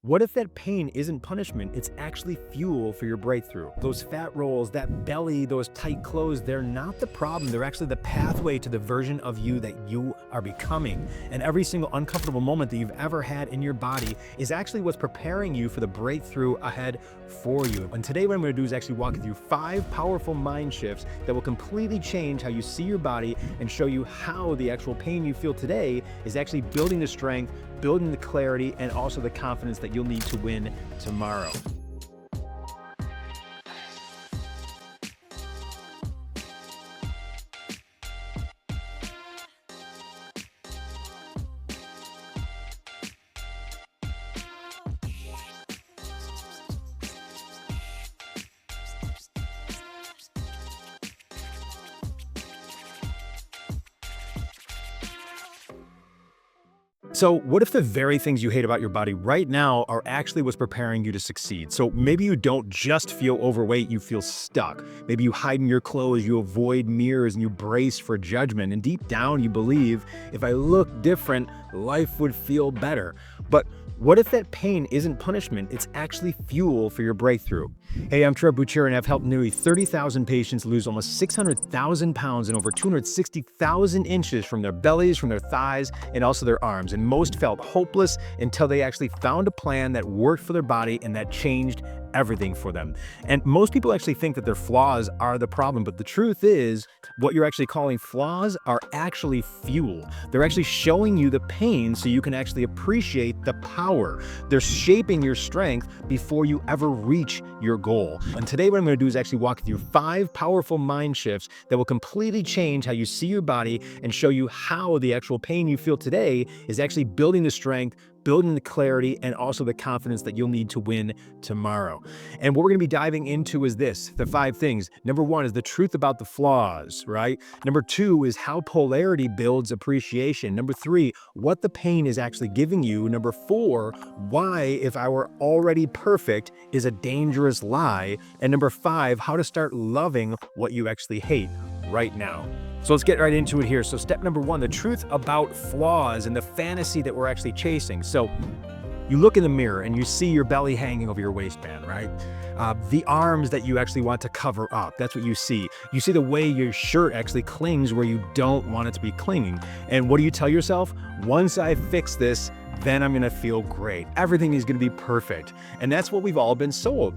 What if that pain isn't punishment? It's actually fuel for your breakthrough. Those fat rolls, that belly, those tight clothes, they're not the problem. They're actually the pathway to the version of you that you are becoming. And every single uncomfortable moment that you've ever had in your body is actually what's preparing you for the breakthrough ahead for you. And today what I'm going to do is actually walk you through 5 powerful mind shifts that will completely change how you see your body and show you how the actual pain you feel today is actually building the strength, building the clarity, and also the confidence that you'll need to win tomorrow. So what if the very things you hate about your body right now are actually what's preparing you to succeed? So maybe you don't just feel overweight, you feel stuck. Maybe you hide in your clothes, you avoid mirrors, and you brace for judgment. And deep down, you believe, if I look different, life would feel better. But what if that pain isn't punishment? It's actually fuel for your breakthrough. Hey, I'm Trevor Bucher, and I've helped nearly 30,000 patients lose almost 600,000 pounds and over 260,000 inches from their bellies, from their thighs, and also their arms. And most felt hopeless until they actually found a plan that worked for their body and that changed everything for them. And most people actually think that their flaws are the problem, but the truth is what you're actually calling flaws are actually fuel. They're actually showing you the pain so you can actually appreciate the power. They're shaping your strength before you ever reach your goal. And today what I'm going to do is actually walk through 5 powerful mind shifts that will completely change how you see your body and show you how the actual pain you feel today is actually building the strength, building the clarity, and also the confidence that you'll need to win tomorrow. And what we're going to be diving into is this, the 5 things. Number 1 is the truth about the flaws, right? Number 2 is how polarity builds appreciation. Number 3, what the pain is actually giving you. Number 4, why if I were already perfect is a dangerous lie. And number 5, how to start loving what you actually hate right now. So let's get right into it here. So step number 1, the truth about flaws and the fantasy that we're actually chasing. So you look in the mirror and you see your belly hanging over your waistband, right? The arms that you actually want to cover up, that's what you see. You see the way your shirt actually clings where you don't want it to be clinging. And what do you tell yourself? Once I fix this, then I'm gonna feel great. Everything is gonna be perfect. And that's what we've all been sold.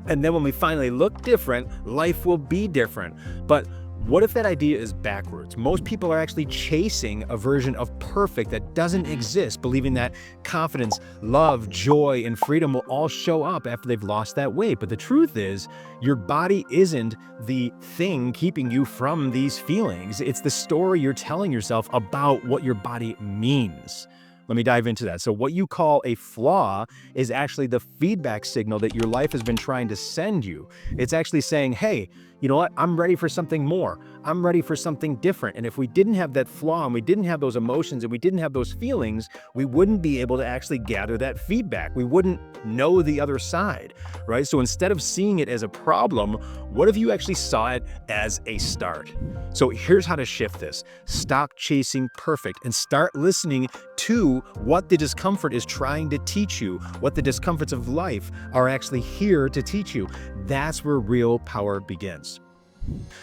And then when we finally look different, life will be different. But what if that idea is backwards? Most people are actually chasing a version of perfect that doesn't exist, believing that confidence, love, joy, and freedom will all show up after they've lost that weight. But the truth is, your body isn't the thing keeping you from these feelings. It's the story you're telling yourself about what your body means. Let me dive into that. So what you call a flaw is actually the feedback signal that your life has been trying to send you. It's actually saying, hey, you know what? I'm ready for something more. I'm ready for something different. And if we didn't have that flaw and we didn't have those emotions and we didn't have those feelings, we wouldn't be able to actually gather that feedback. We wouldn't know the other side, right? So instead of seeing it as a problem, what if you actually saw it as a start? So here's how to shift this. Stop chasing perfect and start listening to what the discomfort is trying to teach you, what the discomforts of life are actually here to teach you. That's where real power begins.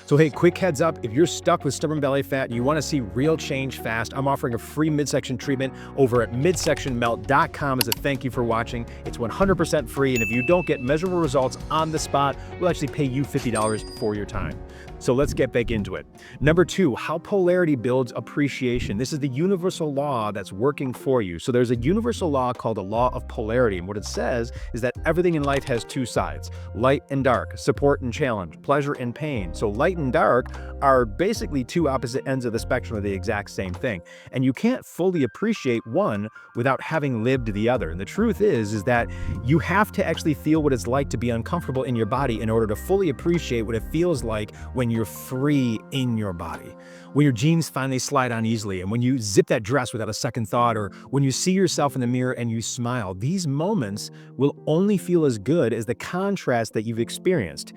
So hey, quick heads up, if you're stuck with stubborn belly fat and you want to see real change fast, I'm offering a free midsection treatment over at midsectionmelt.com as a thank you for watching. It's 100% free, and if you don't get measurable results on the spot, we'll actually pay you $50 for your time. So let's get back into it. Number 2, how polarity builds appreciation. This is the universal law that's working for you. So there's a universal law called the law of polarity, and what it says is that everything in life has 2 sides, light and dark, support and challenge, pleasure and pain. So light and dark are basically 2 opposite ends of the spectrum of the exact same thing. And you can't fully appreciate one without having lived the other. And the truth is that you have to actually feel what it's like to be uncomfortable in your body in order to fully appreciate what it feels like when you're free in your body. When your jeans finally slide on easily, and when you zip that dress without a second thought, or when you see yourself in the mirror and you smile, these moments will only feel as good as the contrast that you've experienced.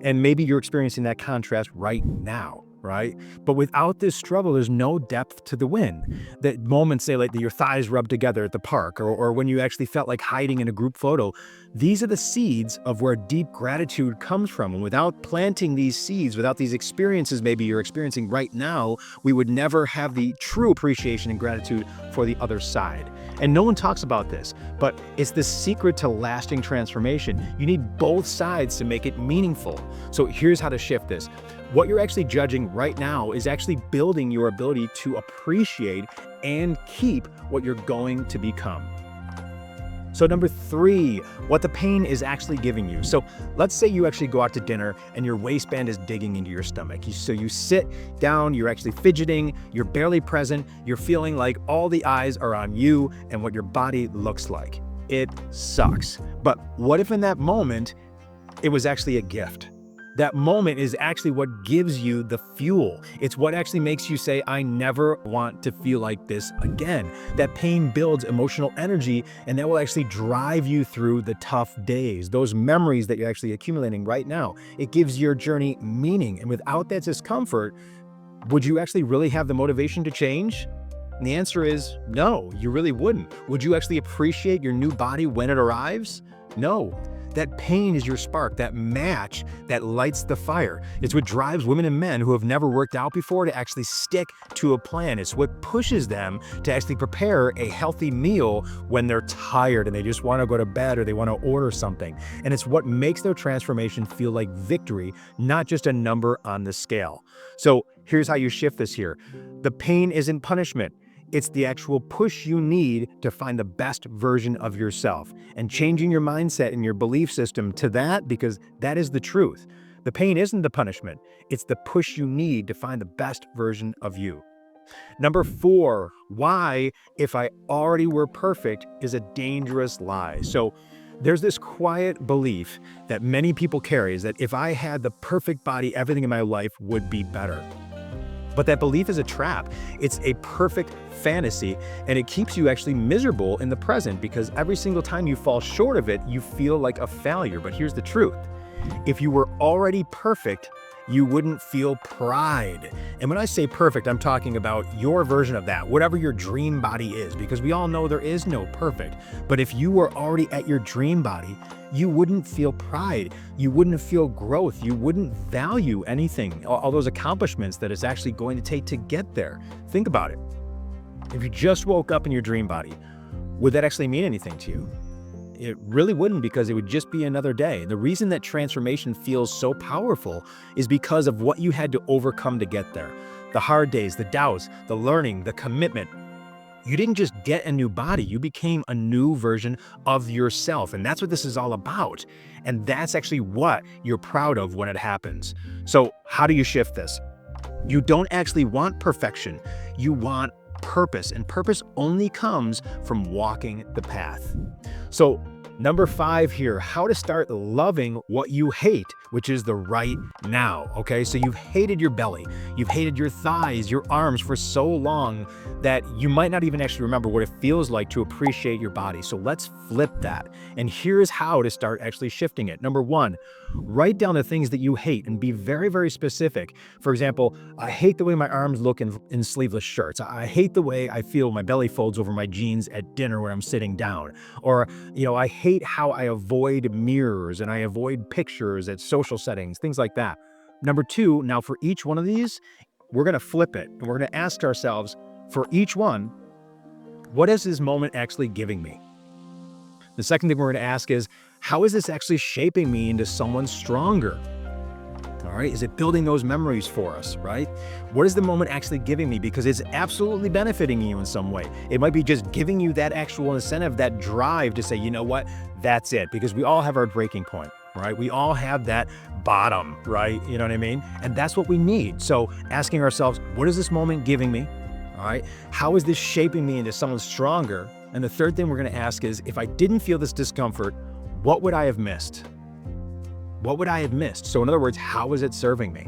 And maybe you're experiencing that contrast right now. right? But without this struggle, there's no depth to the win. That moment, say like that your thighs rub together at the park, or when you actually felt like hiding in a group photo, these are the seeds of where deep gratitude comes from. And without planting these seeds, without these experiences maybe you're experiencing right now, we would never have the true appreciation and gratitude for the other side. And no one talks about this, but it's the secret to lasting transformation. You need both sides to make it meaningful. So here's how to shift this. What you're actually judging right now is actually building your ability to appreciate and keep what you're going to become. So number 3, what the pain is actually giving you. So let's say you actually go out to dinner and your waistband is digging into your stomach. So you sit down, you're actually fidgeting, you're barely present, you're feeling like all the eyes are on you and what your body looks like. It sucks. But what if in that moment, it was actually a gift? That moment is actually what gives you the fuel. It's what actually makes you say, I never want to feel like this again. That pain builds emotional energy, and that will actually drive you through the tough days. Those memories that you're actually accumulating right now, it gives your journey meaning. And without that discomfort, would you actually really have the motivation to change? And the answer is no, you really wouldn't. Would you actually appreciate your new body when it arrives? No. That pain is your spark, that match that lights the fire. It's what drives women and men who have never worked out before to actually stick to a plan. It's what pushes them to actually prepare a healthy meal when they're tired and they just want to go to bed or they want to order something. And it's what makes their transformation feel like victory, not just a number on the scale. So here's how you shift this here. The pain isn't punishment. It's the actual push you need to find the best version of yourself and changing your mindset and your belief system to that, because that is the truth. The pain isn't the punishment. It's the push you need to find the best version of you. Number 4, why, if I already were perfect, is a dangerous lie. So there's this quiet belief that many people carry is that if I had the perfect body, everything in my life would be better. But that belief is a trap. It's a perfect fantasy, and it keeps you actually miserable in the present because every single time you fall short of it, you feel like a failure. But here's the truth. If you were already perfect, you wouldn't feel pride. And when I say perfect, I'm talking about your version of that, whatever your dream body is, because we all know there is no perfect. But if you were already at your dream body, you wouldn't feel pride. You wouldn't feel growth. You wouldn't value anything, all those accomplishments that it's actually going to take to get there. Think about it. If you just woke up in your dream body, would that actually mean anything to you? It really wouldn't, because it would just be another day. The reason that transformation feels so powerful is because of what you had to overcome to get there. The hard days, the doubts, the learning, the commitment. You didn't just get a new body, you became a new version of yourself. And that's what this is all about. And that's actually what you're proud of when it happens. So how do you shift this? You don't actually want perfection. You want purpose, and purpose only comes from walking the path. So number 5 here, how to start loving what you hate, which is the right now, okay? So you've hated your belly, you've hated your thighs, your arms for so long that you might not even actually remember what it feels like to appreciate your body. So let's flip that. And here's how to start actually shifting it. Number 1, write down the things that you hate and be very, very specific. For example, I hate the way my arms look in sleeveless shirts. I hate the way I feel my belly folds over my jeans at dinner when I'm sitting down. Or, I hate how I avoid mirrors and I avoid pictures at social settings, things like that. Number 2, now for each one of these, we're going to flip it and we're going to ask ourselves, for each one, what is this moment actually giving me? The second thing we're going to ask is, how is this actually shaping me into someone stronger? All right, is it building those memories for us, right? What is the moment actually giving me? Because it's absolutely benefiting you in some way. It might be just giving you that actual incentive, that drive to say, you know what, that's it. Because we all have our breaking point, right? We all have that bottom, right? You know what I mean? And that's what we need. So asking ourselves, what is this moment giving me? All right, how is this shaping me into someone stronger? And the third thing we're going to ask is, if I didn't feel this discomfort, what would I have missed? What would I have missed? So in other words, how is it serving me?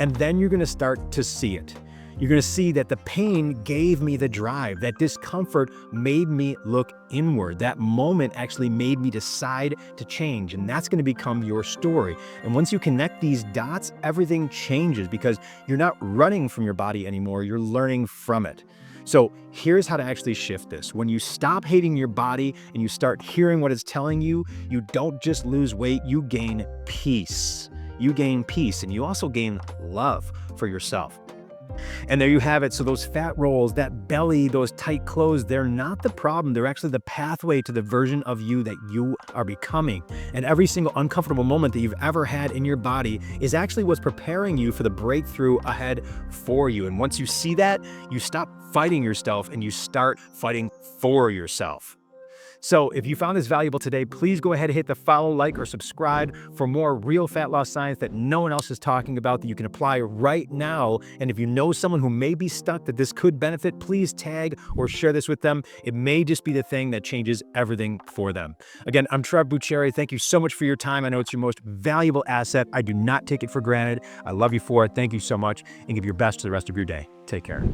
And then you're going to start to see it. You're going to see that the pain gave me the drive. That discomfort made me look inward. That moment actually made me decide to change. And that's going to become your story. And once you connect these dots, everything changes because you're not running from your body anymore. You're learning from it. So here's how to actually shift this. When you stop hating your body and you start hearing what it's telling you, you don't just lose weight, you gain peace. You gain peace, and you also gain love for yourself. And there you have it. So those fat rolls, that belly, those tight clothes, they're not the problem. They're actually the pathway to the version of you that you are becoming. And every single uncomfortable moment that you've ever had in your body is actually what's preparing you for the breakthrough ahead for you. And once you see that, you stop fighting yourself and you start fighting for yourself. So if you found this valuable today, please go ahead and hit the follow, like, or subscribe for more real fat loss science that no one else is talking about that you can apply right now. And if you know someone who may be stuck that this could benefit, please tag or share this with them. It may just be the thing that changes everything for them. Again, I'm Trev Buccieri. Thank you so much for your time. I know it's your most valuable asset. I do not take it for granted. I love you for it. Thank you so much, and give your best to the rest of your day. Take care.